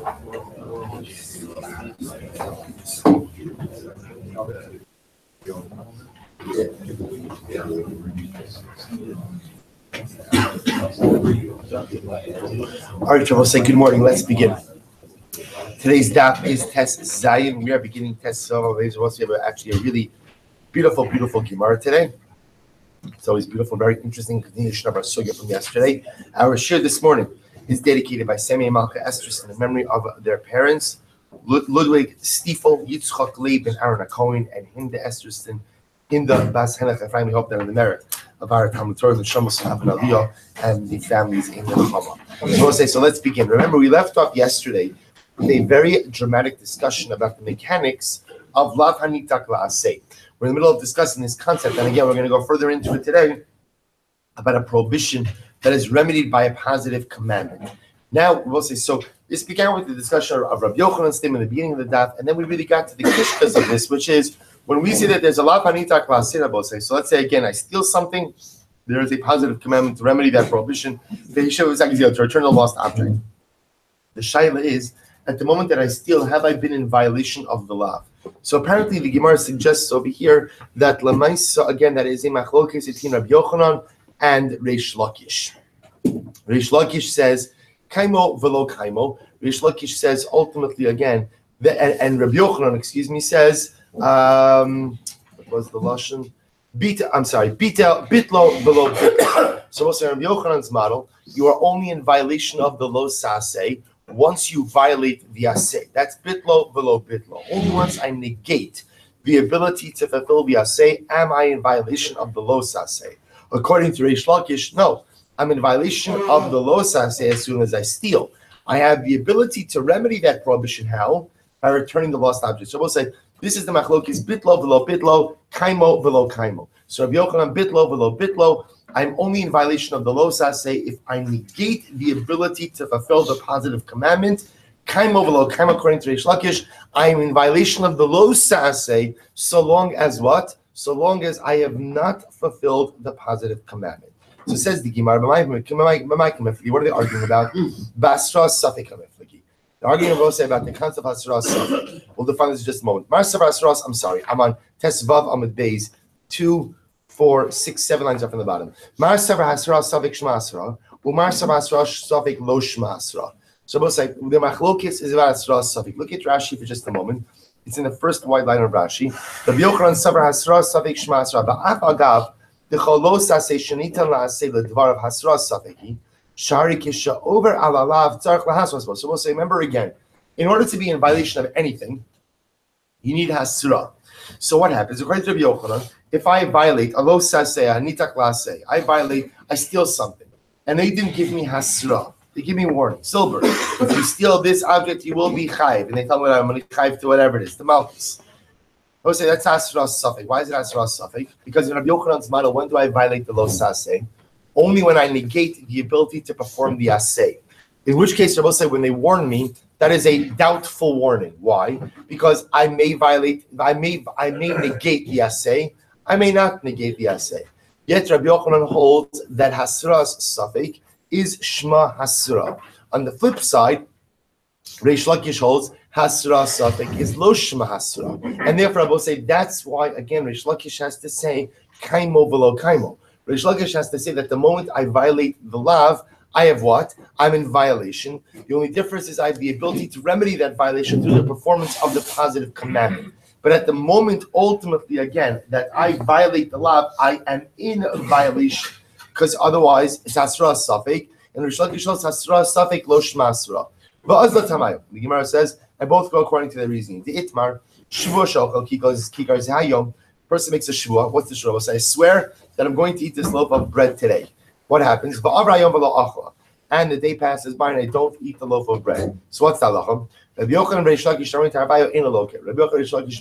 All right, Shabbos, say good morning. Let's begin. Today's daf is Tes Zayin. We are beginning Tes Sova. We have actually a really beautiful Gemara today. It's always beautiful, very interesting continuation of our sugya from yesterday. Our shir this morning is dedicated by Semi and Malka Estris in the memory of their parents, Ludwig Stiefel, Yitzchak Leib, and Aaron Cohen, and Hinda Estriston in the Bas Henach Ephraim. We hope they're in the merit of our Talmud Torah, the Shamos and Aliyah, and the families in the Chama. So let's begin. Remember, we left off yesterday with a very dramatic discussion about the mechanics of Lav Hanitak La'aseh. We're in the middle of discussing this concept, and again, we're going to go further into it today about a prohibition that is remedied by a positive commandment. Now, we'll say, so this began with the discussion of Rabbi Yochanan's statement in the beginning of the daf, and then we really got to the kishkas of this, which is when we say that there's a Lav Hanitak La'aseh, so let's say again, I steal something, there is a positive commandment to remedy that prohibition. The Hishav is actually to return the lost object. The shaila is, at the moment that I steal, have I been in violation of the law? So apparently the Gemara suggests over here that Lamaisa, again, that is a machlokes between Rabbi Yochanan and Reish Lakish. Reish Lakish says, Kaimo velo kaimo. Reish Lakish says, ultimately, again, and Rabbi Yochanan, says, what was the Lashon? Bitlo velo bitlo. So what's Rabbi Yochanan's model? You are only in violation of the lo saseh once you violate the aseh. That's bitlo velo bitlo. Only once I negate the ability to fulfill the aseh am I in violation of the lo saseh. According to Reish Lakish, no, I'm in violation of the lo saseh as soon as I steal. I have the ability to remedy that prohibition. How? By returning the lost object. So we'll say this is the machlokes bitlo velo bitlo, kaimo velo kaimo. So Rabbi Yochanan bitlo velo bitlo. I'm only in violation of the lo saseh if I negate the ability to fulfill the positive commandment. Kaimo velo kaimo, according to Reish Lakish, I am in violation of the lo saseh so long as what? So long as I have not fulfilled the positive commandment. So says the Gemara, what are they arguing about? Basra Safek Hamifliki. The argument will say about the concept of Hasra Safek. We'll define this in just a moment. Marsav Hasras, I'm on Tesvav Amid Beis 2, 4, 6, 7 lines up from the bottom. Marsav Hasra Safek Shma Asra, Umarsav Hasra Safek Lo Shma Asra. So both say the Machlokis is about Hasra Safek. Look at Rashi for just a moment. It's in the first wide line of Rashi. The Yochanan Savar Hasra Safek Shma Asra. Ba'af Agav the Cholos Aseh Shanita LaAseh LeDvar of Hasra Safeki. Shari Kisha over Alalav Tzarch LaHasra. So we'll say, remember again, in order to be in violation of anything, you need Hasra. So what happens? According to Rabbi Yochanan, if I violate a lo saseh, anitak laseh, I steal something, and they didn't give me hasra. They give me warning. Silber, if you steal this object, you will be chayiv. And they tell me I'm going to chayiv to whatever it is, the Makkos. I would say that's hasra safek. Why is it hasra safek? Because in Rabbi Yochanan's model, when do I violate the lo saseh? Only when I negate the ability to perform the aseh. In which case, Rabbi say when they warn me, that is a doubtful warning. Why? Because I may negate the aseh. I may not negate the aseh. Yet Rabbi Yochanan holds that hasras safek is shma hasra. On the flip side, Reish Lakish holds hasra safek is lo shma hasra. And therefore, I will say that's why again Reish Lakish has to say kaimo velo kaimo. Reish Lakish has to say that the moment I violate the lav, I have what? I'm in violation. The only difference is I have the ability to remedy that violation through the performance of the positive commandment. But at the moment, ultimately, again, that I violate the law, I am in violation. Because otherwise, it's Hasra Safek. And Rish Lakish shows Hasra Safek Lo Shma Hasra. The Gemara says, I both go according to their reasoning. The Itmar, Shvua Shochel, Kikar Zehayom. Person makes a Shvua. What's the Shvua? So I swear that I'm going to eat this loaf of bread today. What happens? And the day passes by and I don't eat the loaf of bread. So what's the halacha? Rabbi Yochanan and Reish Lakish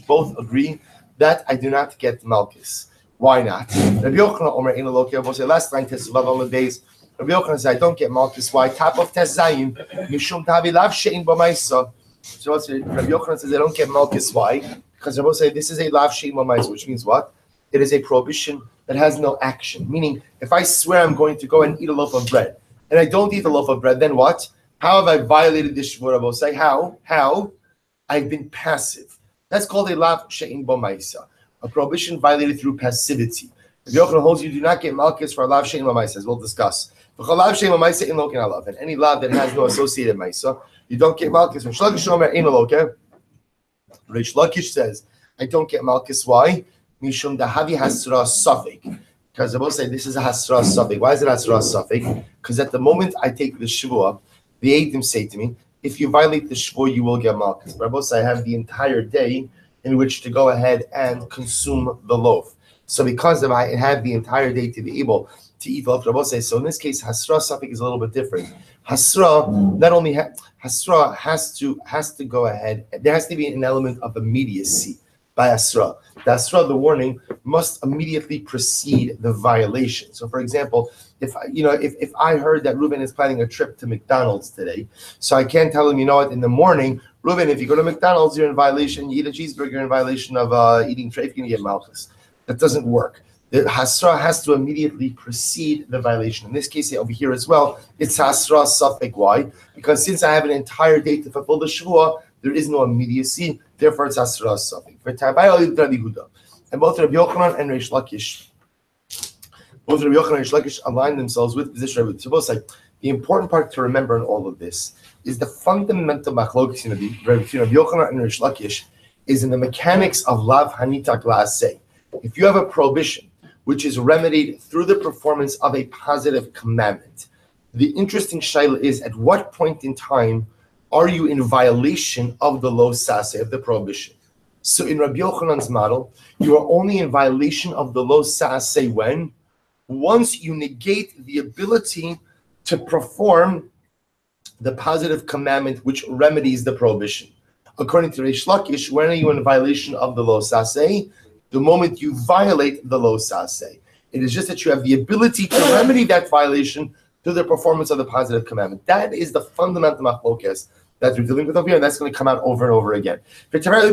both agree that I do not get malchus. Why not? Rabbi Yochanan Omer in the say last line test love on the days. Rabbi Yochanan says I don't get malchus. Why? Top of test zayin mishum tavi lav shein b'maisa. So Rabbi Yochanan says I don't get malchus. Why? Because Rabbi say this is a lav shein b'maisa, which means what? It is a prohibition that has no action. Meaning, if I swear I'm going to go and eat a loaf of bread, and I don't eat the loaf of bread, then what? How have I violated this shvur? Rabosai? How? I've been passive. That's called a lav she'in bo ma'isa, a prohibition violated through passivity. Rabbi Yochanan holds you do not get malchus for a lav she'in bo ma'isa, as we'll discuss. Lav she'in bo ma'isa in lokin alav, and any lav that has no associated ma'isa, you don't get malchus. Reish Lakish omer ein lokin. Reish Lakish says, I don't get malchus. Why? Mishum dahavi hasra safek. Because I will say this is a hasra safek. Why is it hasra safek? Because at the moment I take the shvua, the Eidim say to me, if you violate the shvur, you will get malchus. But I will say I have the entire day in which to go ahead and consume the loaf. So because of I have the entire day to be able to eat the loaf, I will say, so in this case, hasra safek is a little bit different. Hasra, not only hasra has to go ahead, there has to be an element of immediacy by Asra. The Asra, the warning, must immediately precede the violation. So, for example, if I heard that Reuben is planning a trip to McDonald's today, so I can't tell him, you know what, in the morning, Reuben, if you go to McDonald's, you're in violation. You eat a cheeseburger, you're in violation of eating treif, you're going to get malchus. That doesn't work. The Hasra has to immediately precede the violation. In this case, over here as well, it's Hasra Safek. Why? Because since I have an entire day to fulfill the Shvuah, there is no immediacy. Therefore, it's Hasra Safek. And both Rabbi Yochanan and Reish Lakish align themselves with position Rabbi. So both say the important part to remember in all of this is the fundamental machlokes between Rabbi Yochanan and Reish Lakish is in the mechanics of lav hanitak la'aseh. If you have a prohibition which is remedied through the performance of a positive commandment, the interesting shayla is at what point in time are you in violation of the lo saseh, of the prohibition? So in Rabbi Yochanan's model, you are only in violation of the lo saseh when? Once you negate the ability to perform the positive commandment which remedies the prohibition. According to Reish Lakish, when are you in violation of the lo saseh? The moment you violate the lo saseh. It is just that you have the ability to remedy that violation through the performance of the positive commandment. That is the fundamental machlokes that we're dealing with over here, and that's going to come out over and over again. And I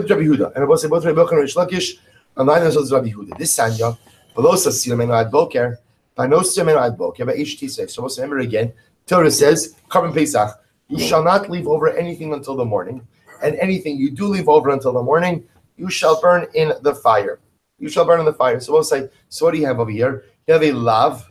will say both Rabbi Yochanan and Reish Lakish align themselves with Rabbi Yehuda. This Sanya, below Sasir Menu Ad Boker, by no Sir Ad Boker, by HT6. So let's remember again, Torah says, Carbon Pesach, you shall not leave over anything until the morning, and anything you do leave over until the morning, you shall burn in the fire. You shall burn in the fire. So we'll say, so what do you have over here? You have a lav.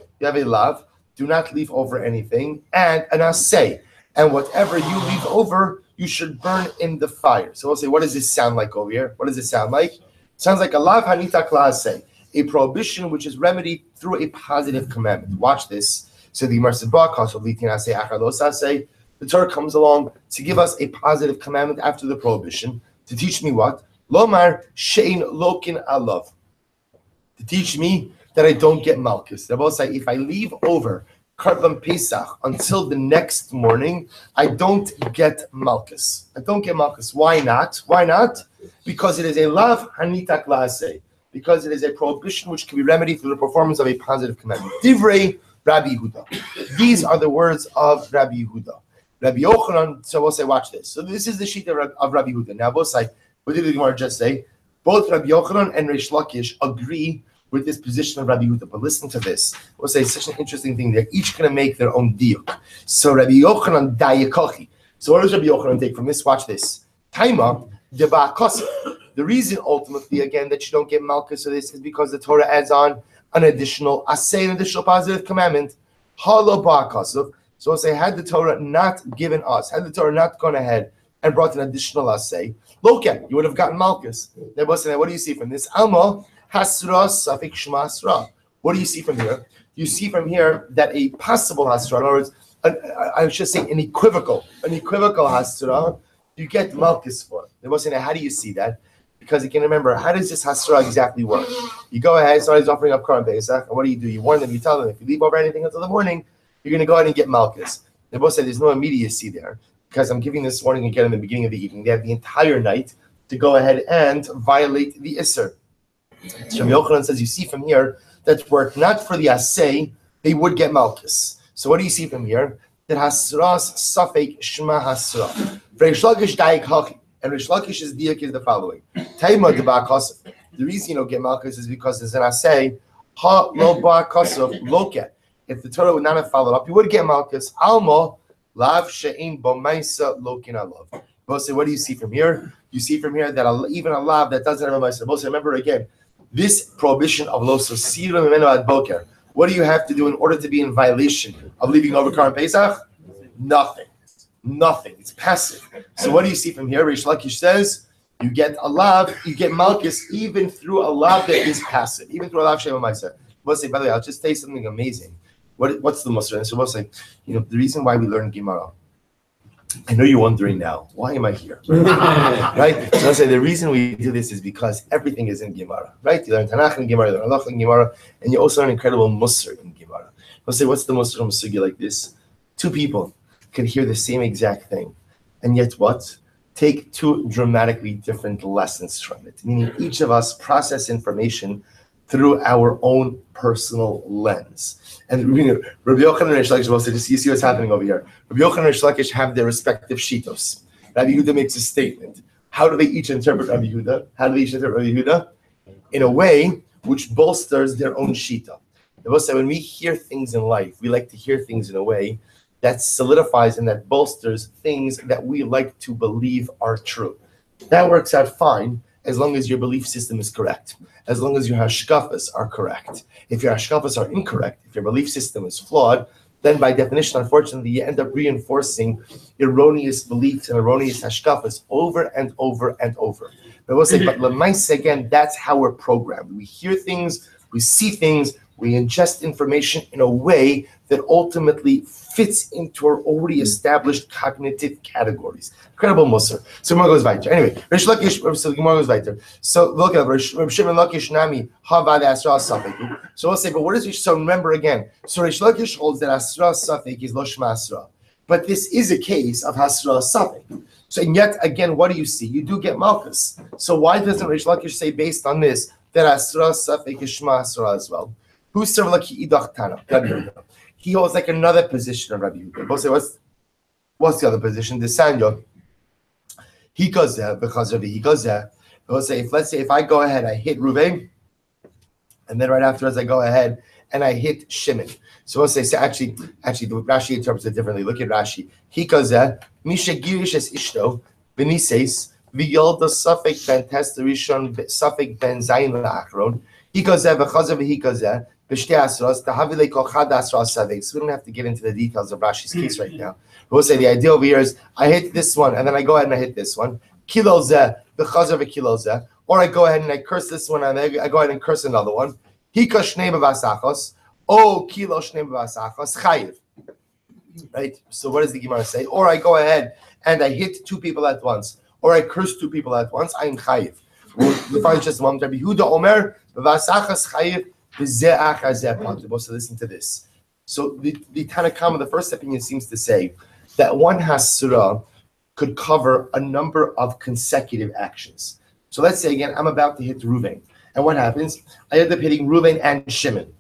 Do not leave over anything. And an asay. And whatever you leave over, you should burn in the fire. So we'll say, what does this sound like over here? What does it sound like? It sounds like a lav hanita klasay, a prohibition which is remedied through a positive commandment. Watch this. So the Gemara says, the Torah comes along to give us a positive commandment after the prohibition to teach me what? Lomar shein lokin alav. To teach me that I don't get malchus. They both say if I leave over Karban Pesach until the next morning, I don't get malchus. Why not? Because it is a lav hanitak la'aseh. Because it is a prohibition which can be remedied through the performance of a positive commandment. Divrei Rabbi Yehuda. These are the words of Rabbi Yehuda. Rabbi Yochanan. So we'll say, watch this. So this is the sheet of Rabbi Yehuda. Now both say, what did the Gemara just say? Both Rabbi Yochanan and Reish Lakish agree with this position of Rabbi Yehuda. But listen to this. We'll say such an interesting thing. They're each going to make their own diuk. So Rabbi Yochanan dayakochi. So what does Rabbi Yochanan take from this? Watch this. Taima deba kosef. The reason ultimately, again, that you don't get malchus of this is because the Torah adds on an additional asay, an additional positive commandment. Halo ba'akosef. So we'll say, had the Torah not given us, had the Torah not gone ahead and brought an additional asay, loken, you would have gotten malchus. Then what do you see from this? Alma hasra safik shma hasra. What do you see from here? You see from here that a possible hasra, in other words, I should say an equivocal hasra, you get malchus for. They was saying, how do you see that? Because you can remember, how does this hasra exactly work? You go ahead, somebody's offering up Korban Pesach, and what do? You warn them, you tell them, if you leave over anything until the morning, you're going to go ahead and get malchus. They both say there's no immediacy there, because I'm giving this warning again in the beginning of the evening. They have the entire night to go ahead and violate the Isser. Rabbi Yochanan says, you see from here that were it not for the Asay, they would get malchus. So what do you see from here? That Hasras Safek Shema Hasra. Reish Lakish Daik Hachi. And Reish Lakish's diak is the following. Taima Deba Kosef. The reason you don't get malchus is because there's an Asay, Ha Lo Ba Kosef Loket. If the Torah would not have followed up, you would get malchus. Alma Lav she'in bomaisa lokin alav. We'll say, what do you see from here? You see from here that even a lav that doesn't have a maisa. We'll say, remember again, this prohibition of lo sosirim mimeno ad boker. What do you have to do in order to be in violation of leaving over Karan Pesach? Nothing. Nothing. It's passive. So what do you see from here? Rish Lakish says, you get a lav, you get malchus even through a lav that is passive, even through a lav shema maisa. We'll say, by the way, I'll just tell you something amazing. What's the Musar? So we'll say, the reason why we learn Gemara, I know you're wondering now, why am I here? Right? So I'll say the reason we do this is because everything is in Gemara, right? You learn Tanakh in Gemara, you learn Halach in Gemara, and you also learn incredible Musar in Gemara. I'll say, what's the Musar on Sugi like this? Two people can hear the same exact thing, and yet what? Take two dramatically different lessons from it. Meaning each of us process information through our own personal lens. And Rabbi Yochanan and Rish Lakish will say, you see what's happening over here. Rabbi Yochanan and Rish Lakish have their respective shitos. Rabbi Yehuda makes a statement. How do they each interpret Rabbi Yehuda? How do they each interpret Rabbi Yehuda? In a way which bolsters their own shita. They will say, when we hear things in life, we like to hear things in a way that solidifies and that bolsters things that we like to believe are true. That works out fine as long as your belief system is correct, as long as your hashkafas are correct. If your hashkafas are incorrect, if your belief system is flawed, then by definition, unfortunately, you end up reinforcing erroneous beliefs and erroneous hashkafas over and over and over. But we'll say, but lemaisa, again, that's how we're programmed. We hear things, we see things, we ingest information in a way that ultimately fits into our already established cognitive categories. Incredible Musar. So Gemara goes weiter. Anyway, Rish Lakish, so Gemara goes weiter. So look at Rish Shimon Lakish Nami Havad Asra Safek. So we'll say, but what is Rish? So remember again. So Rish Lakish holds that Asra Safek is Lo Shma Asra, but this is a case of Asra Safek. So and yet again, what do you see? You do get Makkos. So why doesn't Rish Lakish say based on this that Asra Safek is Shma Asra as well? Who's Silber like Idach Tana? He holds like another position of Rabbi Yehuda. We'll say, what's the other position? The Sanyo. He goes there because of it. He goes there. We'll say, let's say if I go ahead, I hit Ruvain, and then right afterwards I go ahead and I hit Shimon. So we'll say, actually, the Rashi interprets it differently. Look at Rashi. He goes there. Misha Girish es Ishto, Benises, V'yolda Safek Ben Testerishon, Safek Ben Zayin La'achron. He goes there, v'chazav he goes there. So we don't have to get into the details of Rashi's case right now. We'll say the idea over here is I hit this one and then I go ahead and I hit this one. Kilo zeh, v'chazav kilo zeh. Or I go ahead and I curse this one and I go ahead and curse another one. Hika shnei b'vasachos. Oh, kilo shnei b'vasachos. Chayiv. Right? So what does the Gemara say? Or I go ahead and I hit two people at once. Or I curse two people at once. I'm chayiv. We'll find just one. Rabbi Yehuda Omer b'vasachos chayiv. So listen to this. So the Tanakhama, the first opinion seems to say that one hasura could cover a number of consecutive actions. So let's say again, I'm about to hit Reuven, and what happens? I end up hitting Reuven and Shimon.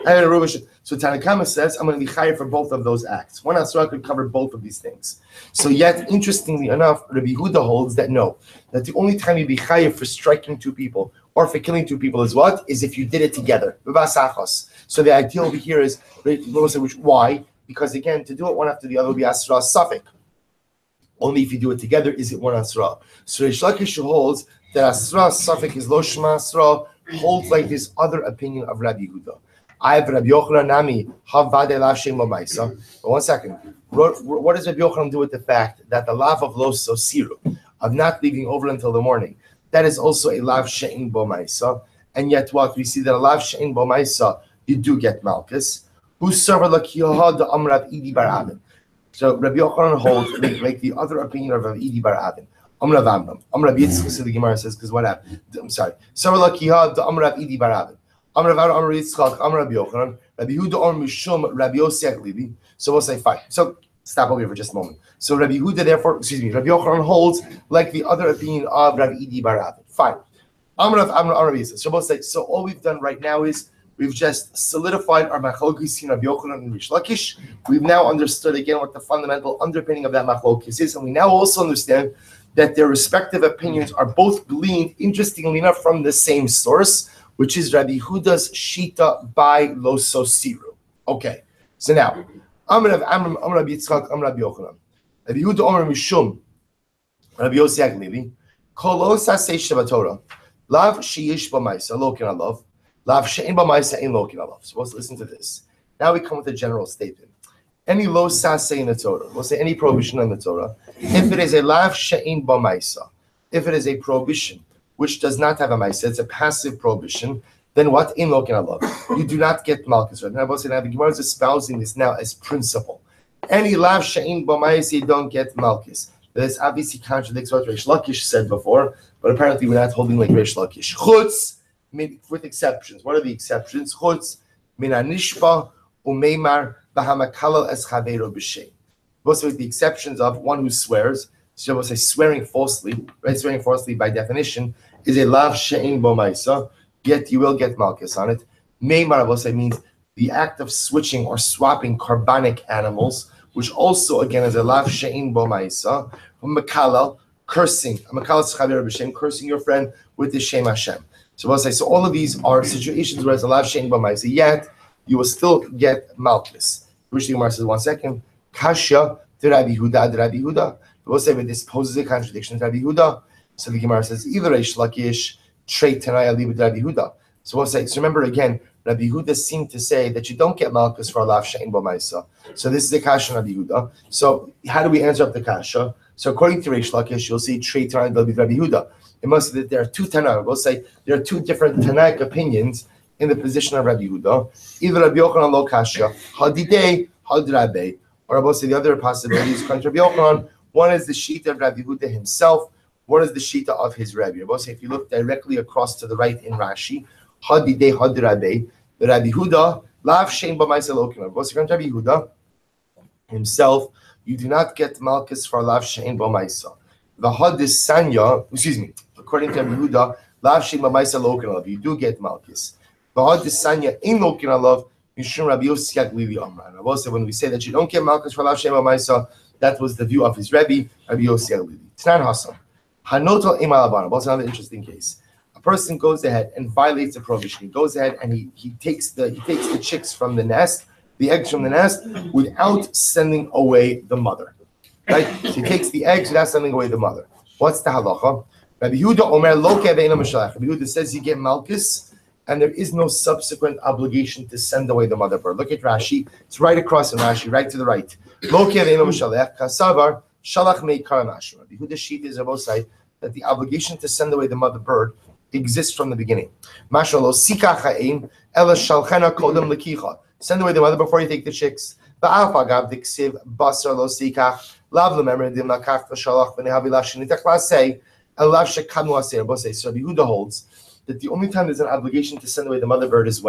So Tanakhama says I'm going to be chayav for both of those acts. One hasura could cover both of these things. So yet, interestingly enough, Rabbi Yehuda holds that no, that the only time you be chayav for striking two people or for killing two people is what? Is if you did it together. So the idea over here is, why? Because again, to do it one after the other will be asra safek. Only if you do it together is it one asra. So Rish Lakish holds that asra safek is lo shma asra, holds like this other opinion of Rabbi Yehuda. I have Rabbi Yochanan Nami Havade Lashem Lomaisa. But 1 second. What does Rabbi Yochanan do with the fact that the lav of lo sosiru, of not leaving over until the morning, that is also a lav she'in bo ma'isa, and yet what we see that a lav she'in bo ma'isa, you do get malchus. Who server l'kiyoha the amrav idi bar avin. So Rabbi Yochanan holds like the other opinion of Rabbi Idi bar avin. Amrav Amram. Amrav Yitzchak, so the Gemara says, because what happened? I'm sorry. Server l'kiyoha the amrav idi bar avin. Amrav Amrav Yitzchak, Amrav Yochanan, Rabbi Yehuda or Mishum, Rabbi Yosef Levi. So we'll say fine. So stop over here for just a moment. So Rabbi Yehuda, therefore, Rabbi Yochanan holds like the other opinion of Rabbi Idi bar avin. Fine. Amrav Yisrael. So we'll say, so all we've done right now is we've just solidified our machlokes in Rabbi Yochanan and Rish Lakish. We've now understood again what the fundamental underpinning of that machlokes is, and we now also understand that their respective opinions are both gleaned, interestingly enough, from the same source, which is Rabbi Yehuda's shita by lo sosiru. Okay. So now, I'm Rabbi Yitzchak, I'm Rabbi Yochanan. Rabbi Yehuda Omer Mishum, Rabbi Yossi Aglili, Kol Osa Seish Torah, Lav Sheish B'Maisa, Lo Kin Alav, Lav She'en B'Maisa, Ein Lo Kin Alav. So let's listen to this. Now we come with a general statement. Any lo sase in the Torah, we'll say any prohibition in the Torah, if it is a lav she'en b'maisa, if it is a prohibition which does not have a maisa, it's a passive prohibition, then what? In lo kin alav. You do not get malchus. Right? Now, the Gemara is espousing this now as principle. Any lav she'en b'maisa, you don't get malchus. This obviously contradicts what Reish Lakish said before, but apparently we're not holding like Reish Lakish. Chutz, with exceptions. What are the exceptions? Chutz, min anishba, umeimar, bahamakala es chaveiro b'shem. Most with the exceptions of one who swears, so we'll say swearing falsely, right? Swearing falsely by definition is a lav she'en b'maisa, yet you will get malchus on it. Meimar, we'll say, means the act of switching or swapping carbonic animals, which also again is a lav she'en b'maisa. Makala, cursing, cursing your friend with the Shem Hashem. So we'll say, so all of these are situations where it's a lav she'en b'maisa, yet you will still get malchus. Which the Gemara says, 1 second, Kasha to Rabbi Huda. We'll say, but this poses a contradiction to Rabbi Huda. So the Gemara says, either Reish Lakish, Trei Tanaya Liba Rabbi Huda. So we'll say, so remember again, Rabbi Huda seemed to say that you don't get malchus for a lav she'en b'maisa. So this is the kasha Rabbi Huda. So how do we answer up the kasha? So according to Reish Lakish, you'll see Trei Tanaya Liba Rabbi Huda. It must be that there are two Tanai. We'll say there are two different Tanaic opinions in the position of Rabbi Yehuda, either Rabbi Yochanan lo kasha, hadidei, hadrabe, or we'll say the other possibilities. According to Rabbi Yochanan, one is the shita of Rabbi Yehuda himself, one is the shita of his Rabbi. We'll say if you look directly across to the right in Rashi, hadidei, hadrabe, the Rabbi Yehuda, lav she'en b'maisa lo kin alav. We'll say according to Rabbi Yehuda himself, you do not get malchus for lav she'en b'maisa. The hadis sanya, according to Rabbi Yehuda, lav she'en b'maisa lo kin alav. You do get malchus. When we say that you don't get malchus for lav she'en b'maisa, that was the view of his Rabbi Yossi Aglili. It's not Hassan. Hanotel imal. Also another interesting case. A person goes ahead and violates a prohibition. He goes ahead and he takes the chicks from the nest, the eggs from the nest, without sending away the mother. Right? So he takes the eggs without sending away the mother. What's the halacha? Rabbi Yehuda Omer lo keveina mishalach. Rabbi Yehuda says you get malchus, and there is no subsequent obligation to send away the mother bird. Look at Rashi. It's right across in Rashi, right to the right. Lo keveina mishalach kasavar shalach mei karamashra. Rabbi Yehuda's sheet is about side that the obligation to send away the mother bird exists from the beginning. Mashra lo sikach ha'im ela shalchena kodem lekicha. Send away the mother before you take the chicks. Ba'af agav diksiv basar lo sikach lav lememer dim lakach v'shalach v'nehavi lashinitach lasei elav shekanu asir. Both say so. Rabbi Yehuda holds that the only time there's an obligation to send away the mother bird is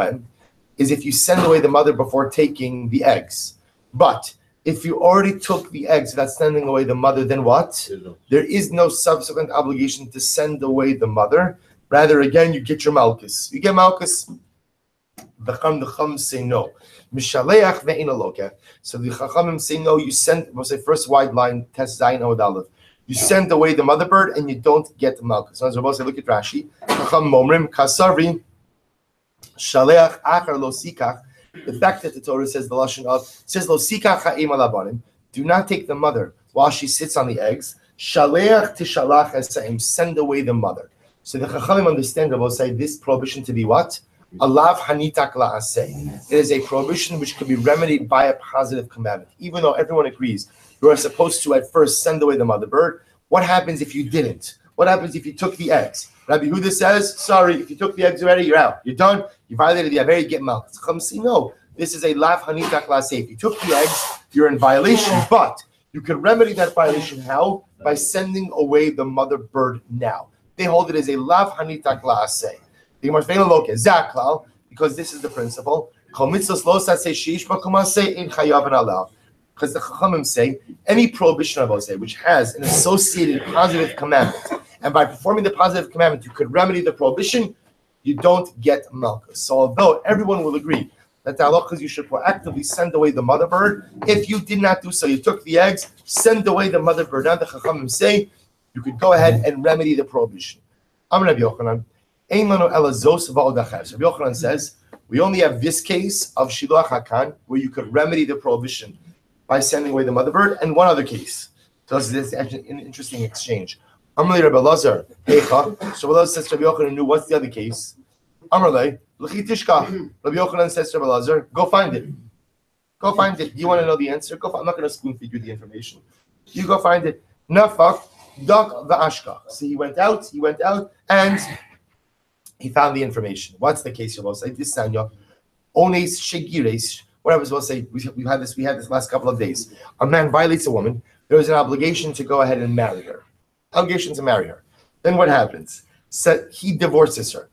if you send away the mother before taking the eggs. But if you already took the eggs without sending away the mother, then what? There is no subsequent obligation to send away the mother. Rather, again, you get your malchus. You get malchus. The Chacham say no. Mishaleach ve'ina loke. So the Chachamim say no. You send. We'll say first wide line. Test zayin od aleph. You send away the mother bird and you don't get the malchus. So we'll say, look at Rashi. Chacham momrim kasavri shaleach achar lo sikach. The fact that the Torah says the lashon of says lo sikach ha'im alabanim. Do not take the mother while she sits on the eggs. Shaleach tishalach esaim. Send away the mother. So the Chachamim understand. We'll say this prohibition to be what? A lav hanitak la'aseh. It is a prohibition which can be remedied by a positive commandment. Even though everyone agrees you are supposed to at first send away the mother bird, what happens if you didn't? What happens if you took the eggs? Rabbi Huda says, sorry, if you took the eggs already, you're out. You're done. You violated the Aver, you get malchus. Chacham say, no, this is a lav hanitak la'aseh. If you took the eggs, you're in violation, but you can remedy that violation how? By sending away the mother bird now. They hold it as a lav hanitak la'aseh. Because this is the principle. Because the Chachamim say any prohibition of Oseh which has an associated positive commandment, and by performing the positive commandment you could remedy the prohibition, you don't get malchus. So although everyone will agree that the halakha is you should proactively send away the mother bird, if you did not do so, you took the eggs, send away the mother bird. Now the Chachamim say you could go ahead and remedy the prohibition. I'm Rabbi Yochanan. Rabbi Yochanan says we only have this case of Shiluach Hakan where you could remedy the prohibition by sending away the mother bird, and one other case. So this is actually an interesting exchange. Amalei Rabbi Lazar, Heicha. So Rabbi Lazar says to Rabbi Yochanan, knew what's the other case? Amalei, L'chi Tishka. Rabbi Yochanan says to Rabbi Lazar, go find it. Go find it. You want to know the answer? Go. I'm not going to spoon feed you the information. You go find it. Nafak, Dak V'ashka. So he went out, and he found the information. What's the case? You'll say this Sanya. Ones Shegires. What I was supposed to say, we had this last couple of days. A man violates a woman. There is an obligation to go ahead and marry her. Obligation to marry her. Then what happens? So he divorces her.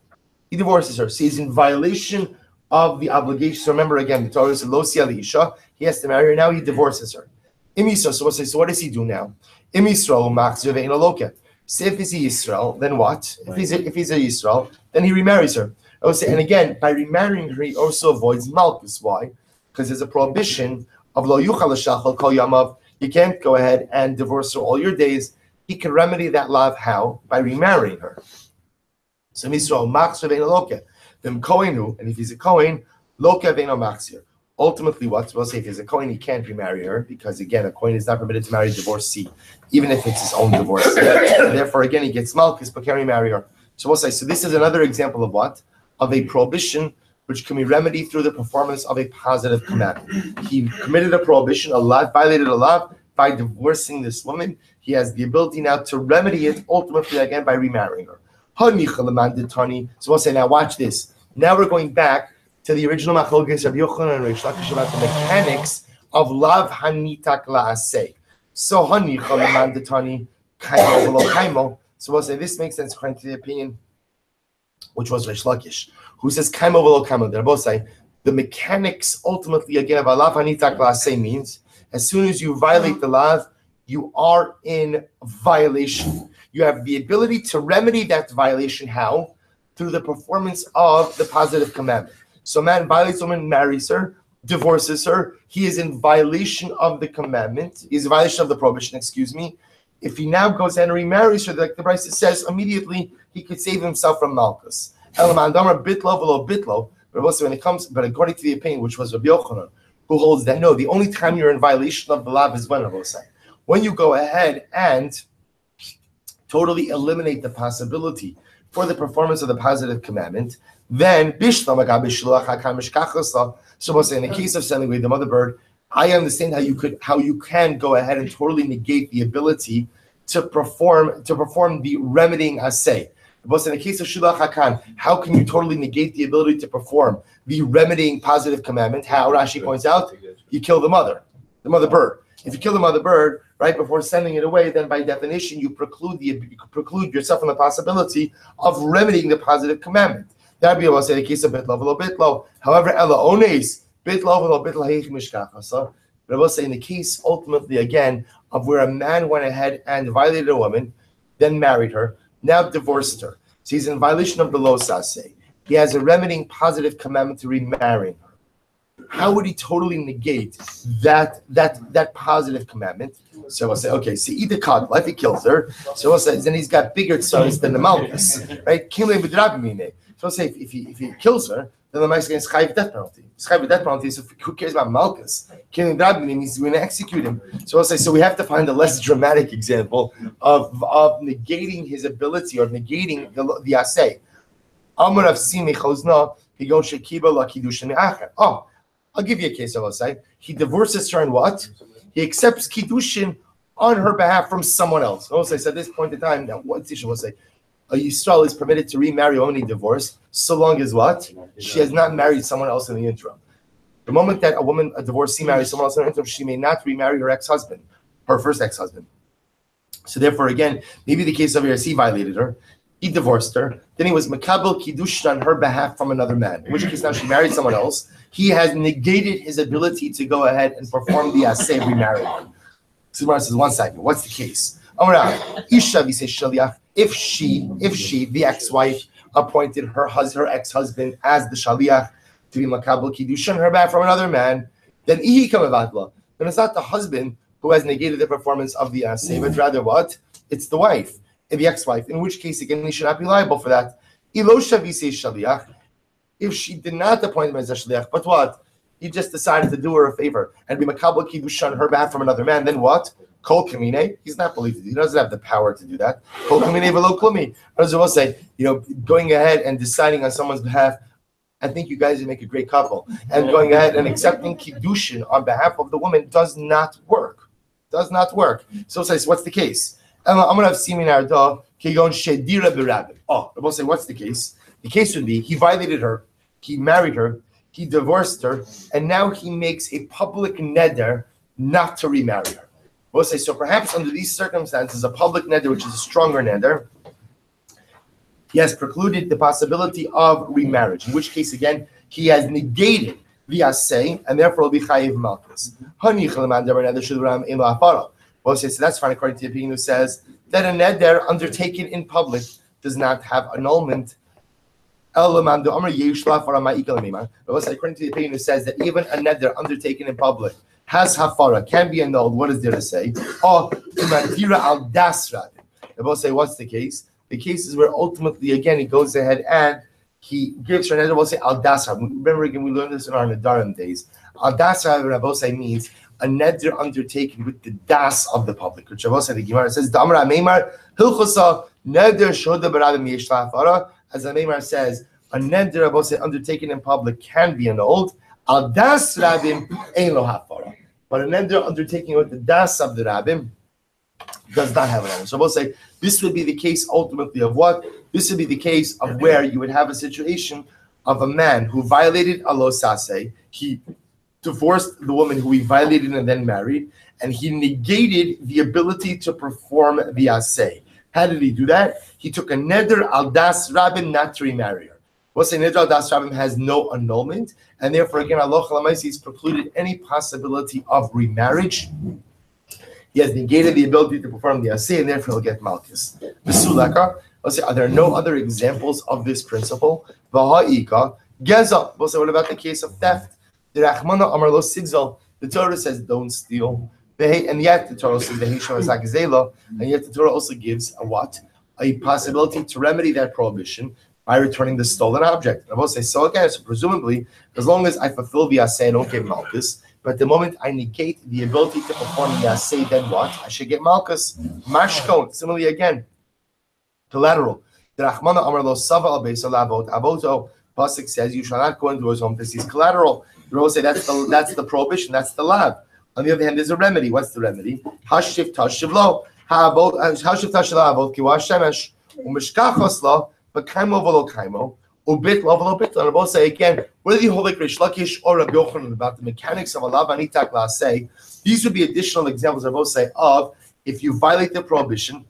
So he's in violation of the obligation. So remember again, the Torah says, Lo Siya Isha. He has to marry her. Now he divorces her. Imisra. So what does he do now? Imisra Machzir Ve'ena Loka. So if he's a Yisrael, then what? If he's a Yisrael, then he remarries her. And again, by remarrying her, he also avoids Makkos. Why? Because there's a prohibition of Lo Yuchal L'Shachal Kol Yamav. You can't go ahead and divorce her all your days. He can remedy that love how? By remarrying her. So Misrael Machzir Ve'ena Loka. Then Kohen, and if he's a Kohen, Loka Ve'ena Machzir. Ultimately, what we'll say, if he's a Kohen, he can't remarry her because again, a Kohen is not permitted to marry a divorcee, even if it's his own divorce. Therefore, again, he gets Malchus but can't remarry her. So we'll say, so this is another example of what? Of a prohibition which can be remedied through the performance of a positive commandment. He committed a prohibition, violated a law by divorcing this woman. He has the ability now to remedy it, ultimately again by remarrying her. So we'll say, now watch this. Now we're going back to the original Makkos Rabbi Yochanan and Reish Lakish about the mechanics of lav hanitak la'aseh. So hanicha lemandetani kaimo v'lo kaimo. So we'll say this makes sense according to the opinion, which was Reish Lakish, who says kaimo v'lo kaimo. They're both saying the mechanics ultimately again of lav hanitak la'aseh means as soon as you violate the lav, you are in violation. You have the ability to remedy that violation. How? Through the performance of the positive commandment. So a man violates a woman, marries her, divorces her. He is in violation of the commandment. He's in violation of the prohibition, If he now goes and remarries her, like the Brisa says, immediately he could save himself from Malchus. But also when it comes, but according to the opinion, which was Rabbi Yochanan, who holds that no, the only time you're in violation of the law is when you go ahead and totally eliminate the possibility for the performance of the positive commandment, then so in the case of sending away the mother bird, I understand how you can go ahead and totally negate the ability to perform the remedying aseh. But in the case of shulach hakan, how can you totally negate the ability to perform the remedying positive commandment? How Rashi points out, you kill the mother bird. If you kill the mother bird right before sending it away, then by definition you preclude yourself from the possibility of remedying the positive commandment. That would be able to say the case of bitlo v'lo bitlo. However, ela ones bitlo v'lo bitlo heich mishkacha. But I will say in the case ultimately again of where a man went ahead and violated a woman, then married her, now divorced her. So he's in violation of the lo saseh. He has a remedying positive commandment to remarrying her. How would he totally negate that positive commandment? So we'll say, okay, so either caught life, he kills her. So we'll say, then he's got bigger sons than the Malchus, right? So we'll say, if he kills her, then the Malchus gets chayiv death penalty. It's chayiv death penalty. So who cares about Malchus? Killing Rabbi means we're going to execute him. So we'll say, so we have to find a less dramatic example of negating his ability or negating the asay. Amar of simi chozna higon shekiba la kiddushin me'acher. Oh. I'll give you a case, I will say. He divorces her and what? He accepts Kiddushin on her behalf from someone else. I will say, at this point in time, now what teacher will say? A Yisrael is permitted to remarry only divorced, so long as what? She has not married someone else in the interim. The moment that a divorcee marries someone else in the interim, she may not remarry her ex-husband, her first ex-husband. So therefore, again, maybe the case of he violated her. He divorced her. Then he was makabel kiddushin on her behalf from another man. In which case now she married someone else. He has negated his ability to go ahead and perform the aseh remarrying. Silber says, 1 second. What's the case? If she, the ex-wife, appointed her ex-husband as the shaliach to be makabel kiddushin on her behalf from another man, then then it's not the husband who has negated the performance of the aseh, but rather what? It's the wife. The ex-wife, in which case again he should not be liable for that. If she did not appoint him as a shaliach, but what? He just decided to do her a favor and be makabel kiddush on her behalf from another man. Then what? Kol kamine. He's not believed. He doesn't have the power to do that. Kol kamine v'lo klumi. As I will say, going ahead and deciding on someone's behalf. I think you guys would make a great couple. And going ahead and accepting kiddushin on behalf of the woman does not work. Does not work. So it says, what's the case? I'm going to have seminar kigon shedira b'rabbi. Oh, I will say, what's the case? The case would be he violated her, he married her, he divorced her, and now he makes a public neder not to remarry her. We'll say, so perhaps under these circumstances, a public neder, which is a stronger neder, he has precluded the possibility of remarriage, in which case, again, he has negated the assay, and therefore will be chayiv Makkos. Well, so that's fine, according to the opinion who says that a neder undertaken in public does not have annulment. According to the opinion who says that even a neder undertaken in public has hafara, can be annulled. What is there to say? Oh, they both say, what's the case? The case is where ultimately, again, he goes ahead and he gives her neder. We'll say al dasra. Remember, again, we learned this in our Nadarim days. Al dasra, Rabbi means a neder undertaken with the das of the public. Which Rabbi the Gemara says, Damra Meimar Hilchosa neder shoda b'rabim yesh la'afara. As the Meimar says, a neder Rabbi undertaken in public can be annulled. Al das rabim ein lo hafara. But a neder undertaken with the das of the rabbim does not have an element. So we'll say this would be the case ultimately of what? This would be the case of where you would have a situation of a man who violated a lo sase. He divorced the woman who he violated and then married, and he negated the ability to perform the asay. How did he do that? He took a neder al das rabim not to remarry her. We'll say neder al das rabim has no annulment, and therefore again Allah has precluded any possibility of remarriage. He has negated the ability to perform the asay, and therefore he'll get malchus. We'll say, are there no other examples of this principle? V'ha'ika geza. We'll say, what about the case of theft? The Rachmana Amar Lo Sigzal. The Torah says, don't steal. And yet the Torah says, and yet the Torah also gives a what? A possibility to remedy that prohibition by returning the stolen object. And I will say, so again, so presumably, as long as I fulfill the asay, I don't get malchus. But the moment I negate the ability to perform the asay, then what? I should get malchus. Mashkon. Similarly, again, collateral. The Rachmana Amar Lo Sava Al Beis Alavot Avoto. Pasuk says you shall not go into his home to seize collateral. You will say that's the prohibition. That's the lav. On the other hand, there's a remedy. What's the remedy? Hashiv tashiv lo. Hashiv tashiv lo avot kiwash shemesh umishkachos lo b'kaimo v'lo kaimo ubit lo v'lo bit. And I will say again, whether you hold like Rish Lakish or Rabbi Yochanan about the mechanics of a lav anitak la'aseh, these would be additional examples. I will say of if you violate the prohibition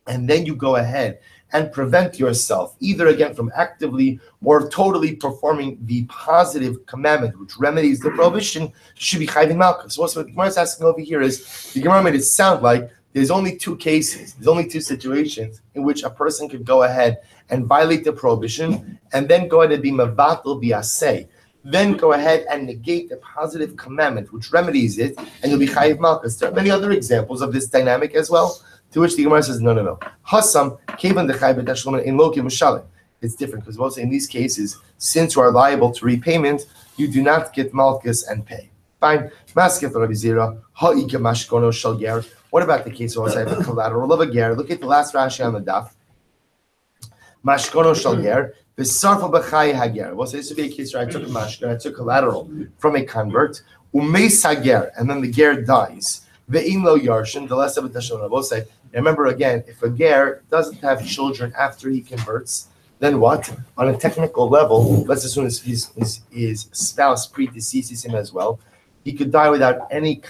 and then you go ahead and prevent yourself, either again from actively or totally performing the positive commandment, which remedies the prohibition, should be chayvin malchus. So what the Gemara is asking over here is, the Gemara made it sound like there's only two cases, there's only two situations in which a person could go ahead and violate the prohibition, and then go ahead and be mavatal biaseh, then go ahead and negate the positive commandment, which remedies it, and you'll be chayv malchus. There are many other examples of this dynamic as well. To which the Gemara says, no. Hasam, kevan dechayv b'tashlumin in loki m'shalim. It's different because we'll say in these cases, since you are liable to repayment, you do not get malchus and pay. Fine. Maskef Rabbi Zira, ha'ike mashkono shel ger. What about the case of a collateral of a ger? Look at the last Rashi on the daf. Mashkono shel ger, v'sarfa b'chay hager. We'll say this would be a case where I took a mashkon, I took collateral from a convert, umeis hager, and then the ger dies. Ve'im lo yarshin, the less of a tashon. We'll say, remember again, if a ger doesn't have children after he converts, then what? On a technical level, let's assume his spouse predeceases him as well. He could die without any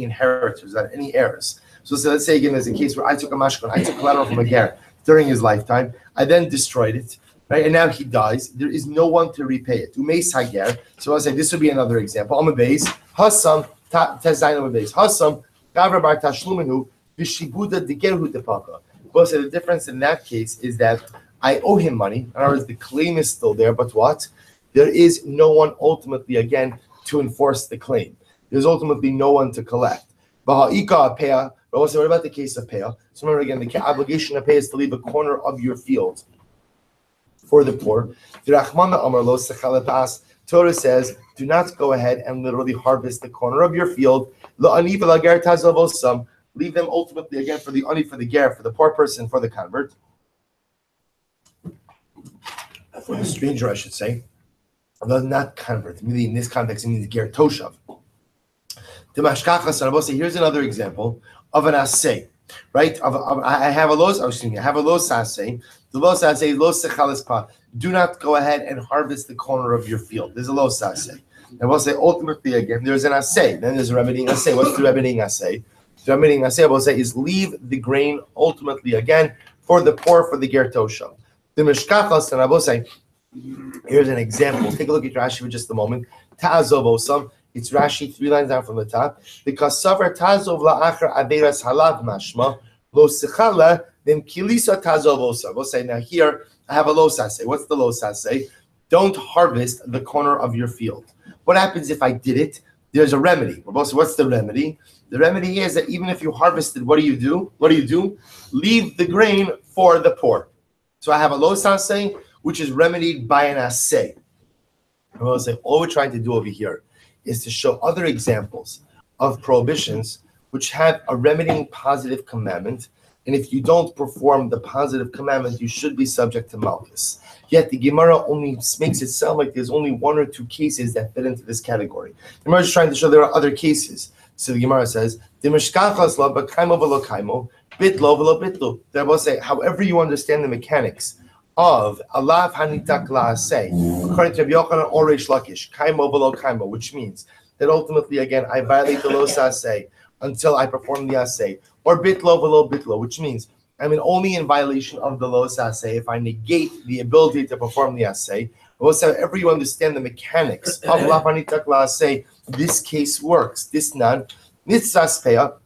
inheritors, without any heirs. So let's say again, there's a case where I took a mashkon, I took collateral from a ger during his lifetime, I then destroyed it, right? And now he dies. There is no one to repay it. Umeis hager. So I'll say this would be another example. On the base, Hasam. Hasam, Gavra Bar Tashluminu, Vishibuda Digerhu Depaka. Well, so the difference in that case is that I owe him money. In other words, the claim is still there, but what? There is no one ultimately, again, to enforce the claim. There's ultimately no one to collect. Baha'ika Apeya, but also what about the case of Peya? So remember again, the obligation to pay is to leave a corner of your field for the poor. The Rachmana Amar Lo Sechalepas. Torah says, do not go ahead and literally harvest the corner of your field. Leave them ultimately again for the ani, for the ger, for the poor person, for the convert, for the stranger, I should say. Although not convert. Really, in this context, it means ger toshav. Here's another example of an asay, right? I have a los asay. The los asay, los sechalis pa. Do not go ahead and harvest the corner of your field. There's a los asay. And we'll say ultimately again, there's an asay. Then there's a remedying asay. What's the remedying asay? The remedying asay, we'll say, is leave the grain ultimately again for the poor, for the ger toshav. The mishkachas, and I will say, here's an example. Take a look at Rashi for just a moment. Ta'azov osam. It's Rashi 3 lines down from the top. Because savar ta'azov la'achar averas halav mashma lo sechala then kilisa ta'azov osam. We'll say now here I have a lo saseh. What's the lo saseh? Don't harvest the corner of your field. What happens if I did it? There's a remedy. What's the remedy? The remedy is that even if you harvested, what do you do? Leave the grain for the poor. So I have a lo saseh, which is remedied by an asay. I will say all we're trying to do over here is to show other examples of prohibitions which have a remedying positive commandment, and if you don't perform the positive commandment, you should be subject to Makkos. Yet the Gemara only makes it sound like there's only 1 or 2 cases that fit into this category. The Gemara is trying to show there are other cases. So the Gemara says, They will say, however you understand the mechanics of alav hanitak la'aseh, according to Rabbi Yochanan or Reish Lakish, kaimo below kaimo, which means that ultimately, again, I violate the lo saseh until I perform the aseh, or bitlo below bitlo, which means I'm only in violation of the lo saseh if I negate the ability to perform the aseh. Also, however you understand the mechanics of alav hanitak la'aseh, this case works. This non mitzvah peah.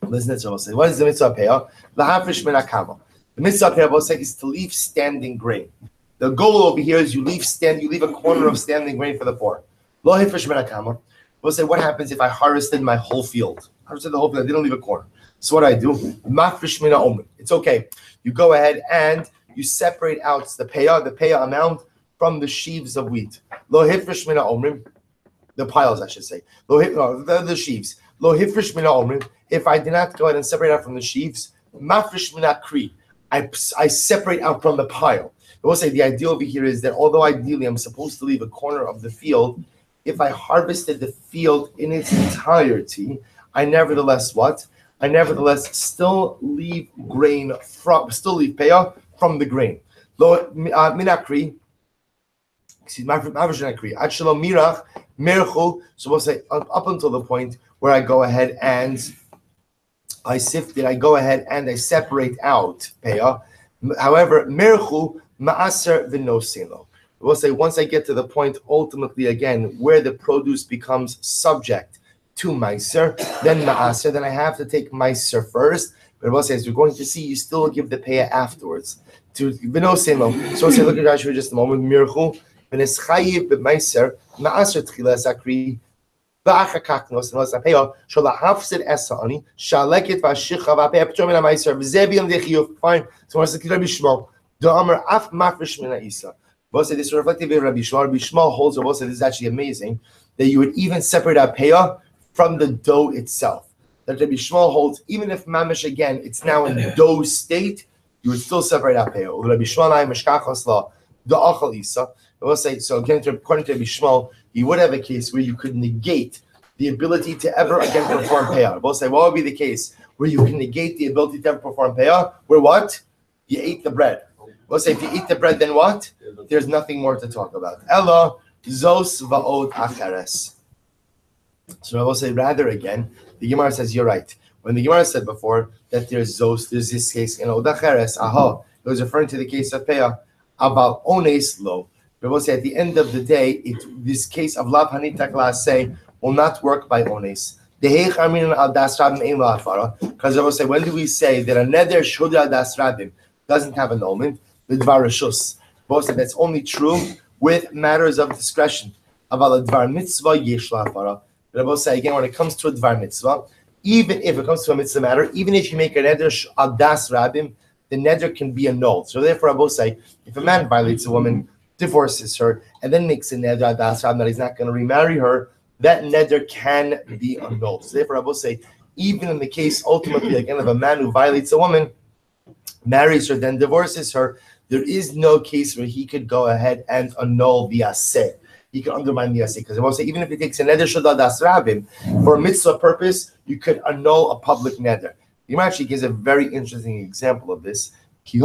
Listen to what I say. What is the mitzvah peah? Lahafish min hakama. The mitzvah peah is to leave standing grain. The goal over here is you leave a corner of standing grain for the poor. Lo hifish min hakama. We'll say, what happens if I harvested my whole field? Harvested the whole field. I didn't leave a corner. So what do? Mafresh min ha'omer. It's okay. You go ahead and you separate out the peah amount from the sheaves of wheat. Lo hifish min ha'omer. The piles, I should say. The sheaves. Lo hifresh min ha'omer. If I did not go ahead and separate out from the sheaves, mafresh min ha'kri. I separate out from the pile. I will say the idea over here is that although ideally I'm supposed to leave a corner of the field, if I harvested the field in its entirety, I nevertheless still leave peah from the grain. Lo minakri. Excuse me, mirach merchu. So we'll say up until the point where I go ahead and I sift it, I go ahead and I separate out peah. However, merchu ma'aser v'noselo. We'll say once I get to the point, ultimately again, where the produce becomes subject to meiser, then ma'aser, then I have to take meiser first. But we'll say, as you're going to see, you still give the peah afterwards. To v'noselo. So we'll say, look at Rashi for just a moment. Merchu v'neschayiv b'meiser ma'aser tchila sakri. So we'll say, this is reflective of Rabbi Shmuel. Rabbi Shmuel holds, or we'll say, this is actually amazing, that you would even separate out peah from the dough itself. That Rabbi Shmuel holds, even if mamish, again, it's now in dough state, you would still separate out peah. Rabbi Shmuel, the achal isa. We'll say, so again, according to Rabbi Shmuel, you would have a case where you could negate the ability to ever again perform peah. We'll say, what would be the case where you can negate the ability to ever perform peah? Where what? You ate the bread. We'll say, if you eat the bread, then what? There's nothing more to talk about. Ella zos va'od achares. So I will say, rather again, the Gemara says, you're right. When the Gemara said before that there's zos, there's this case in od achares, it was referring to the case of peah. About ones lo. We will say, at the end of the day, this case of lav hanitak la'aseh will not work by ones. Because I will say, when do we say that a neder shud al das rabim doesn't have annulment? The dvar reshus. Both say that's only true with matters of discretion. Aval dvar mitzvah yesh la'afara. But I will say again, when it comes to a dvar mitzvah, even if it comes to a mitzvah matter, even if you make a neder al das rabim, the neder can be annulled. So therefore, I will say, if a man violates a woman, divorces her, and then makes a neder that he's not going to remarry her, that neder can be annulled. So therefore, I will say, even in the case ultimately again of a man who violates a woman, marries her, then divorces her, there is no case where he could go ahead and annul the aseh. He could undermine the aseh, because I will say, even if he takes a neder shadad das rabim for a mitzvah purpose, you could annul a public neder. He actually gives a very interesting example of this. There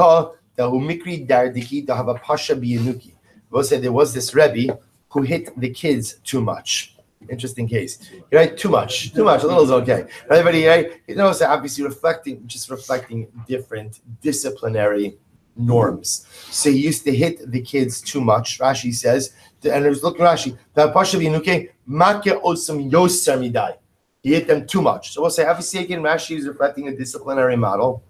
was this Rabbi who hit the kids too much. Interesting case, right? Too much. A little is okay. Everybody, right? You know, so obviously reflecting different disciplinary norms. So he used to hit the kids too much. Rashi says, and it was looking Rashi, the pasha binuke make osam yoser midai. He hit them too much. So we'll say, obviously again, Rashi is reflecting a disciplinary model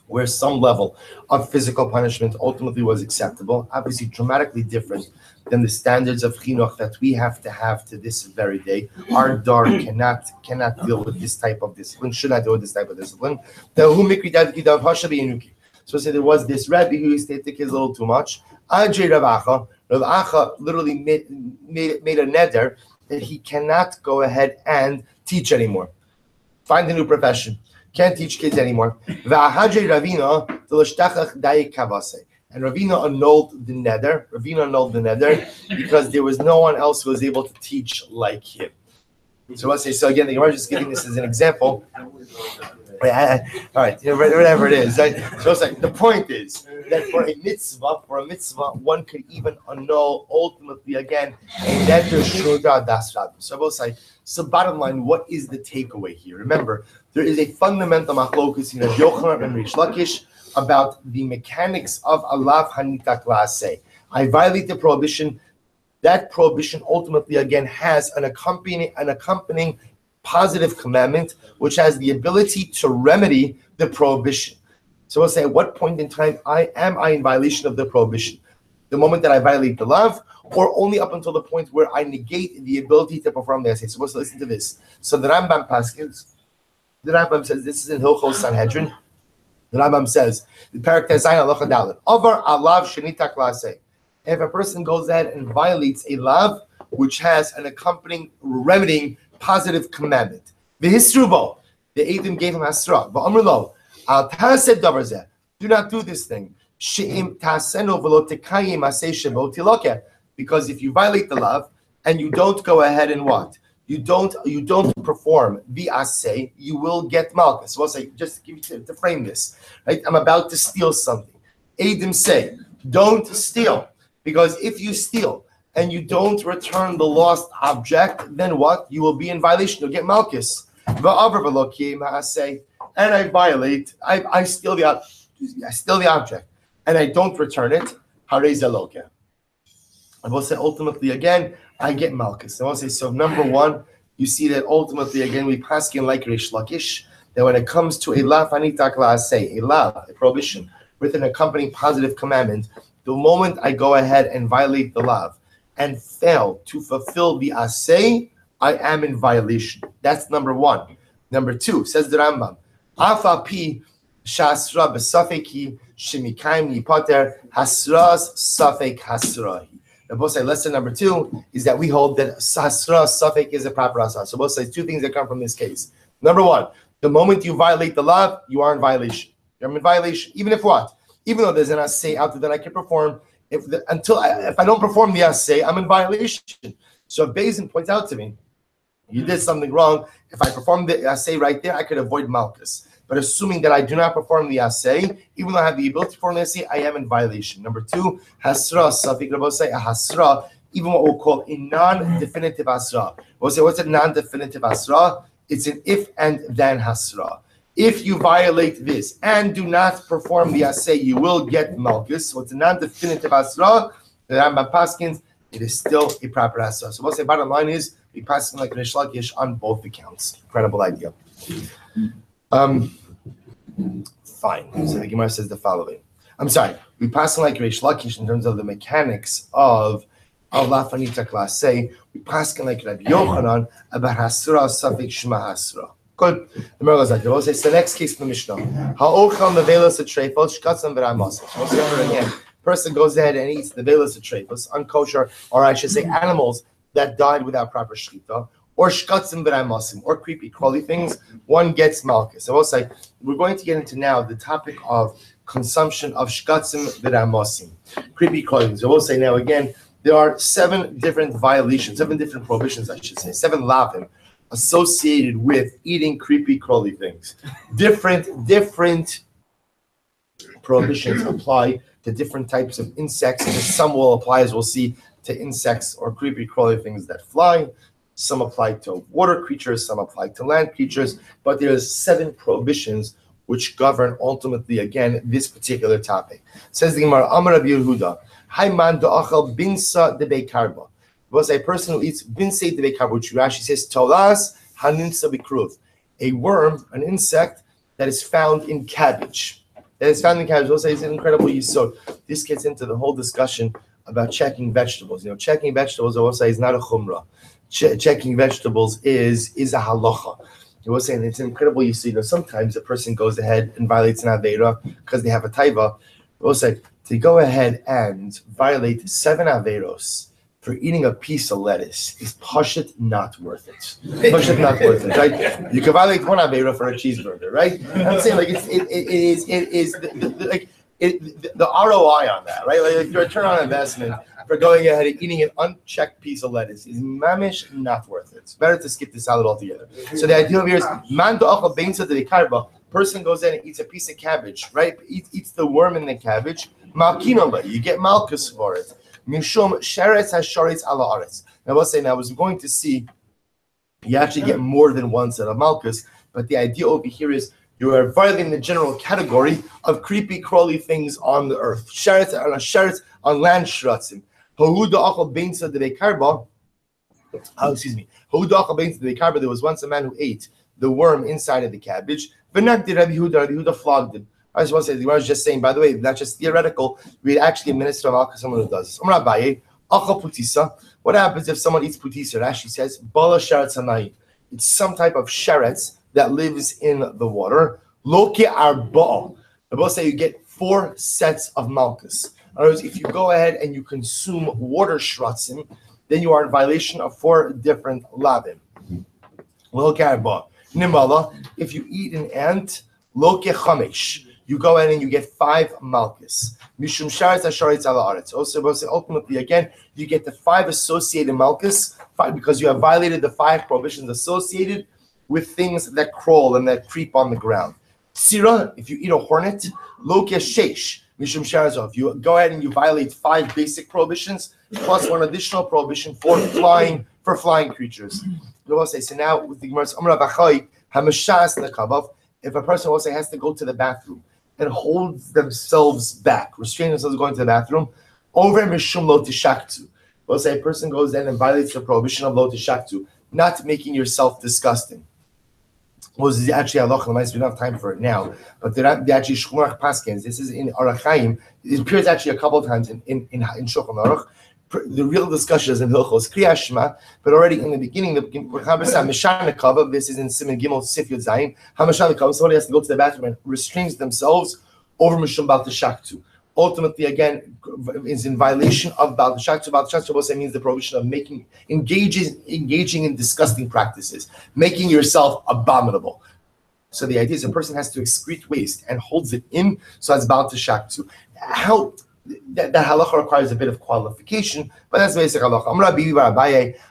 where some level of physical punishment ultimately was acceptable, obviously dramatically different than the standards of chinuch that we have to this very day. Our dar cannot deal with this type of discipline, should not deal with this type of discipline. So say there was this Rabbi who used to hit the kids a little too much. Rav Acha literally made a neder that he cannot go ahead and teach anymore. Find a new profession. Can't teach kids anymore. And Ravina annulled the neder. Because there was no one else who was able to teach like him. So let's say, so again, the Gemara is just giving this as an example. All right, whatever it is. Right? So it's like, the point is that for a mitzvah, one could even annul ultimately again a neder shurda das rabim. So I will say, so bottom line, what is the takeaway here? Remember, there is a fundamental machlokus in Rabbi Yochanan and Rish Lakish about the mechanics of alav hanita klaseh. I violate the prohibition. That prohibition ultimately again has an accompanying positive commandment, which has the ability to remedy the prohibition. So we'll say, at what point in time am I in violation of the prohibition? The moment that I violate the law, or only up until the point where I negate the ability to perform the essay. So let's listen to this. So the Rambam says, this is in Hilchos Sanhedrin. The Rambam says, the parak tezayin halacha dalet, Avar alav shenita klaseh. If a person goes ahead and violates a lav, which has an accompanying remedying positive commandment. V'hisrubo, the Eidim gave him hasra. V'amrlo, al taseh davar zeh. Do not do this thing. She'im tasenu v'lo tekayim aseh shebo tilokeh. Because if you violate the lav and you don't go ahead and what? You don't perform the aseh, you will get malchus. So I'll say, just to give you to frame this, right? I'm about to steal something. Eidim say, don't steal. Because if you steal and you don't return the lost object, then what? You will be in violation. You'll get malchus. And I violate. I steal the object, and I don't return it. I will say ultimately again, I get malchus. I will say, so number one, you see that ultimately again we paskin like Rish Lakish that when it comes to a lav hanitak la'aseh, a prohibition with an accompanying positive commandment, the moment I go ahead and violate the lav and fail to fulfill the aseh, I am in violation. That's number one. Number two, says the Rambam, Afa pi shasra b'safeki shemikayim nipater hasras safek hasrahi. Both say lesson number two is that we hold that hasra safek is a proper asah. So both say two things that come from this case. Number one, the moment you violate the lav, you are in violation. You're in violation, even if what? Even though there's an assay out there that I can perform, if I don't perform the assay, I'm in violation. So if Bezin points out to me, you did something wrong, if I perform the assay right there, I could avoid malchus. But assuming that I do not perform the assay, even though I have the ability to perform the assay, I am in violation. Number two, hasra, safik Rabbi say a hasra, even what we'll call a non-definitive hasra. We'll say, what's a non-definitive hasra? It's an if and then hasra. If you violate this and do not perform the assay, you will get malchus. So it's a non-definitive asra. The Rambam paskins, it is still a proper asra. So we'll say bottom line is we paskin like Rish Lakish on both accounts. Incredible idea. Fine. So the Gemara says the following. I'm sorry. We paskin like Rish Lakish in terms of the mechanics of Allah Fanita Klaseh. We paskin like Rabbi Yochanan about hasra safik shma hasra. Good. The Gemara goes like that. We'll say, it's the next case in the Mishnah. Ha'ochel nevelos atreifos shkatzam v'ramos. We'll say again. Person goes ahead and eats the velas atrefus, unkosher, or I should say animals that died without proper shechita, or shkatzim v'ramasim, or creepy crawly things, one gets malchus. So I will say, we're going to get into now the topic of consumption of shkatzim v'ramasim, creepy crawly things. I will say now again, there are 7 different violations, 7 different prohibitions, I should say, 7 lavim associated with eating creepy crawly things. Different prohibitions apply to different types of insects, and some will apply, as we'll see, to insects or creepy crawly things that fly. Some apply to water creatures, some apply to land creatures, but there's 7 prohibitions which govern ultimately, again, this particular topic. Says the Gemara, Amar Rabbi Yehuda, Hayman do'achal binsa de bekarba. Was a person who eats binsa de bekarba, which Rashi says, Tolas haninsa bikruv, a worm, an insect that is found in cabbage. That is found in cabbage. We'll say it's an incredible yisod. This gets into the whole discussion about checking vegetables. You know, checking vegetables, I will say, is not a chumrah. Checking vegetables is a halacha. I was saying it's incredible. You see, sometimes a person goes ahead and violates an aveira because they have a taiva. I will say to go ahead and violate 7 aveiros for eating a piece of lettuce is pashut not worth it. Pashut not worth it, right? You can violate 1 aveira for a cheeseburger, right? I'm saying like the ROI on that, right? Like your return on investment for going ahead and eating an unchecked piece of lettuce is mamish not worth it. It's better to skip the salad altogether. So the idea here is man do'achal beinsa de karba. Person goes in and eats a piece of cabbage, right? Eats the worm in the cabbage. Malkinoma, you get malchus for it. Mishum sheretz hasharetz ala aretz. Now we'll say, now as we're going to see, you actually get more than 1 set of malchus, but the idea over here is you are violating the general category of creepy, crawly things on the earth. Sheretz on land shratzim. Hahu da'achal beinsa de karba. Hahu da'achal beinsa de karba. There was once a man who ate the worm inside of the cabbage. V'nagdi Rabbi Yehuda flogged him. I just want to say, the Gemara is just saying, by the way, not just theoretical, we actually administer malchus someone who does this. Rabbi, achal putisa. What happens if someone eats putisa? Rashi says, bala sheretz hanai. It's some type of sheretz that lives in the water. Loke arba. I will say you get 4 sets of malchus. In other words, if you go ahead and you consume water shratzim, then you are in violation of 4 different lavim. Loke arba. Nimala, if you eat an ant, loke chamesh. You go in and you get 5 malchus. Mishum sharetz hasharetz ala aretz. Also, ultimately, again, you get the 5 associated malchus, 5, because you have violated the 5 prohibitions associated with things that crawl and that creep on the ground. Sira, if you eat a hornet, loke sheish. Mishum sharetz. If you go ahead and you violate 5 basic prohibitions plus 1 additional prohibition for flying creatures. So now with the Gemara's Amar Bachai Hamashas Nekavav, if a person also has to go to the bathroom and holds themselves back, restrain themselves going to the bathroom, over Mishum Lo Tishaktu. We'll say a person goes in and violates the prohibition of Lo Tishaktu, not making yourself disgusting. Was actually halacha. We don't have time for it now, but they're actually Shmuel Paskins. This is in Arachayim. It appears actually a couple of times in Shulchan Aruch. The real discussion is in Hilchos Kriyas Shema, but already in the beginning, this is in Siman Gimel Sif Yud Zayin. Somebody has to go to the bathroom and restrains themselves over Mishum Bal Teshaktu. Ultimately, again, is in violation of Bal Teshaktu. Bal Teshaktu means the prohibition of engaging in disgusting practices, making yourself abominable. So the idea is a person has to excrete waste and holds it in, so that's Bal Teshaktu. How that halacha requires a bit of qualification, but that's basic halacha. I'm Rabbi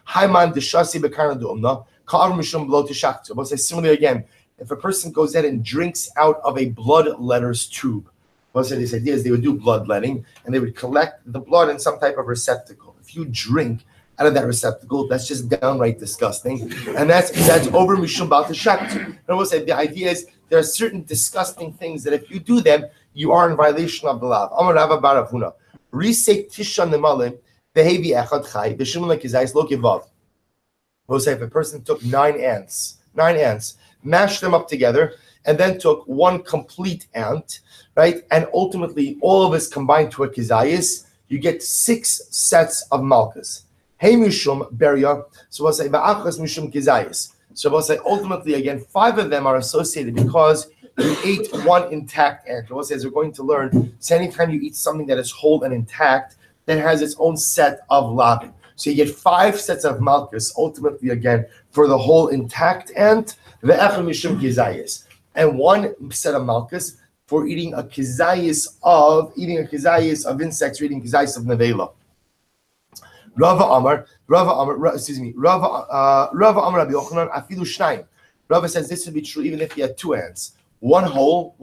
Hayman deshasi bekarna du'umna ka'ar mishum b'lo teshaktu. But say similarly again, if a person goes ahead and drinks out of a bloodletter's tube, most of these ideas they would do bloodletting and they would collect the blood in some type of receptacle. If you drink out of that receptacle, that's just downright disgusting, and that's over mishum b'al teshaktu. And I will say the idea is there are certain disgusting things that if you do them, you are in violation of the law. Amar Rava bar Avuna, Risek Tisha Nemalim, Behevi Echad Chai, Beshimon Lekizais Lo Kivav. We'll say if a person took 9 ants, mashed them up together, and then took 1 complete ant, right, and ultimately all of us combined to a kizayis, you get 6 sets of malchus. Hey Mishum Beria, so we'll say Va'achas Mishum Kizayis. So we'll say ultimately again, 5 of them are associated because you ate one intact ant. Rabbi says we're going to learn. So anytime you eat something that is whole and intact, that has its own set of labim. So you get 5 sets of malchus, ultimately again, for the whole intact ant, and 1 set of malchus for eating a kizayis of insects, or eating kizayis of nevela. Rava Amar, Rabbi Yochanan, afilu shnayim. Rava says this would be true even if you had 2 ants. One whole,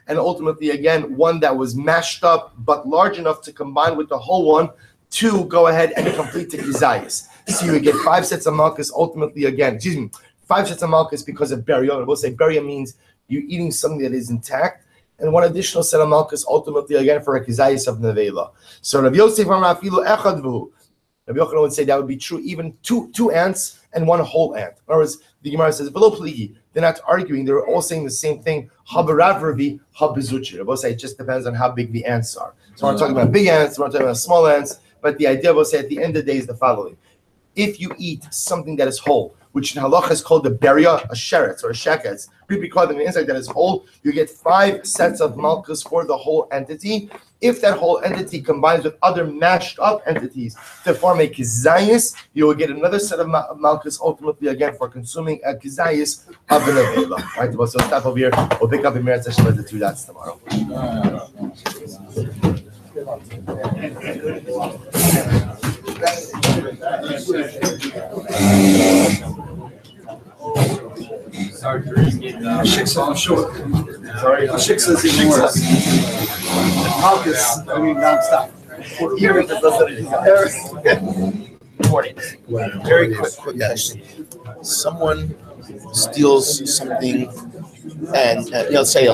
and ultimately again, one that was mashed up but large enough to combine with the whole one to go ahead and complete the kizayis. So you would get 5 sets of malchus, ultimately again, 5 sets of malchus because of beria. We'll say beria means you're eating something that is intact, and 1 additional set of malchus, ultimately again for a kizayis of nevela. So Rabbi Yosef Afilu echad v'hu. Rabbi Yochanan would say that would be true even two ants and 1 whole ant. In other words, the Gemara says, "V'lo pligi." They're not arguing; they're all saying the same thing. Habarav Ravi, habizuchi. Rabbi say it just depends on how big the ants are. So we're talking about big ants, we're talking about small ants. But the idea, we'll say, at the end of the day, is the following: if you eat something that is whole, which in halacha is called a beria, a sheretz, or a sheketz, we call them an insect that is whole, you get 5 sets of malchus for the whole entity. If that whole entity combines with other mashed up entities to form a kizayis, you will get another set of malchus, ultimately again for consuming a kizayis of the nevela. Right, so stop over here. We'll pick up in Meretz Hashem the 2 dots tomorrow. Shiksa on short. Sorry, Shiksa is even worse. Malchus, I mean, non-stop. Morning. Very quick question. Someone steals something and say